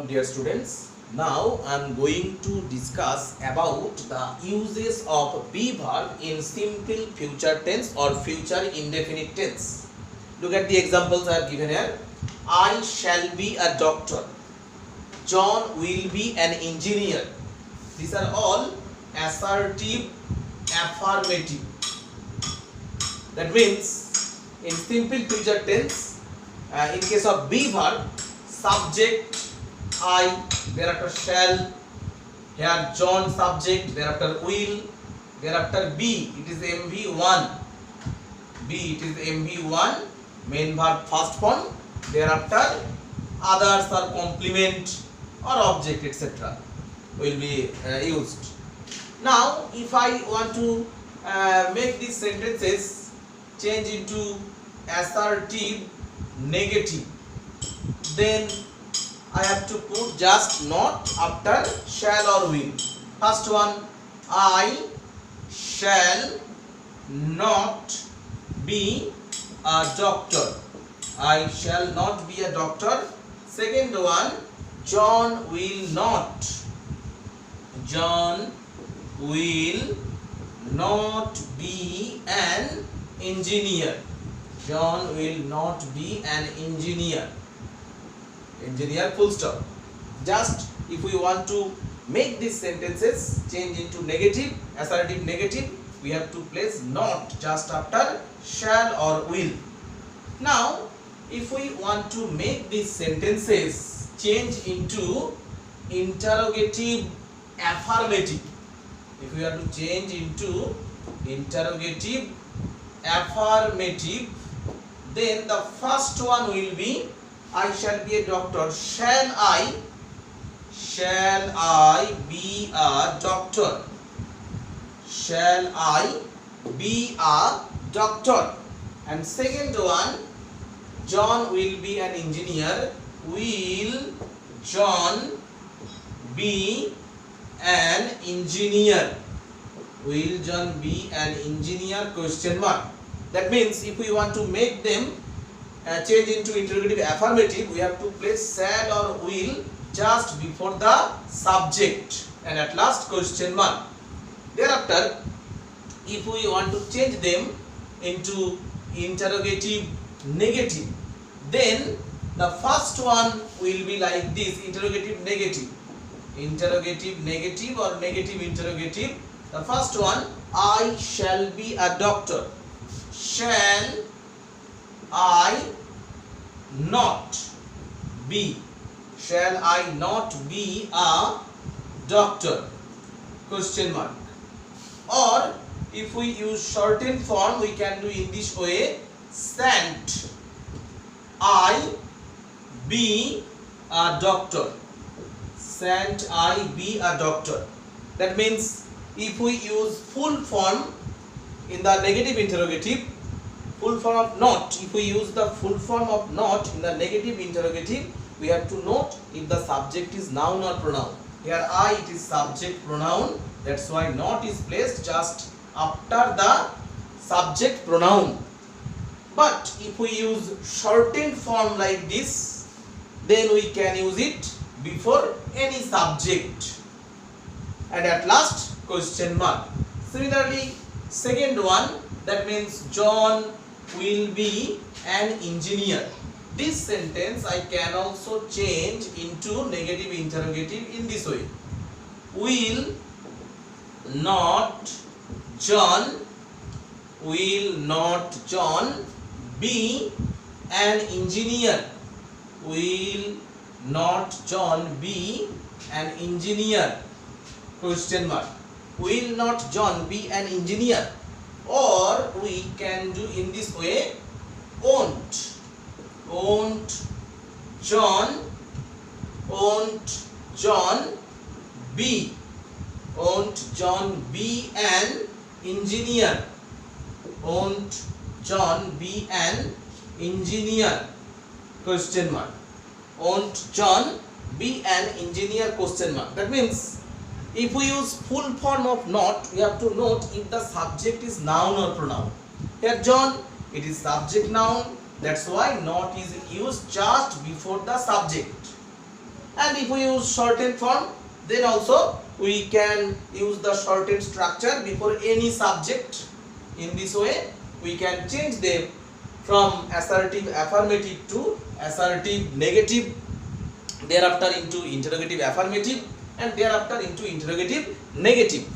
dear students. Now I am going to discuss about the uses of be verb in simple future tense or future indefinite tense. Look at the examples I have given here. I shall be a doctor. John will be an engineer. These are all assertive, affirmative. That means in simple future tense, in case of be verb, subject I, thereafter shall, here John subject, thereafter will, thereafter be, it is MV1, be it is MV1, main verb first form, thereafter others are complement or object etc. will be used. Now if I want to make these sentences change into assertive, negative, then I have to put just not after shall or will. First one, I shall not be a doctor. I shall not be a doctor. Second one, John will not. John will not be an engineer. John will not be an engineer. Engineer full stop. Just if we want to make these sentences change into negative, assertive negative, we have to place not just after shall or will. Now if we want to make these sentences change into interrogative, affirmative, if we want to change into interrogative, affirmative, then the first one will be I shall be a doctor. Shall I be a doctor? Shall I be a doctor? And second one, John will be an engineer. Will John be an engineer? Will John be an engineer? Question mark. That means if we want to make them change into interrogative affirmative, we have to place shall or will just before the subject and at last question mark. Thereafter, if we want to change them into interrogative negative, then the first one will be like this, interrogative negative. Interrogative negative or negative interrogative. The first one, I shall be a doctor. Shall I not be? Shall I not be a doctor? Question mark. Or if we use shortened form, we can do in this way, shan't I be a doctor? Shan't I be a doctor? That means if we use full form in the negative interrogative, full form of not, if we use the full form of not in the negative interrogative, we have to note if the subject is noun or pronoun. Here I, it is subject pronoun, that's why not is placed just after the subject pronoun. But if we use shortened form like this, then we can use it before any subject and at last question mark. Similarly, second one, that means John will be an engineer. This sentence I can also change into negative interrogative in this way. Will not John be an engineer? Will not John be an engineer? Question mark. Will not John be an engineer? Or we can do in this way, won't John be an engineer? Won't John be an engineer? Question mark. Won't John be an engineer? Question mark. That means if we use full form of not, we have to note if the subject is noun or pronoun. Here John, it is subject noun, that's why not is used just before the subject. And if we use shortened form, then also we can use the shortened structure before any subject. In this way we can change them from assertive affirmative to assertive negative, thereafter into interrogative affirmative, and thereafter into interrogative negative.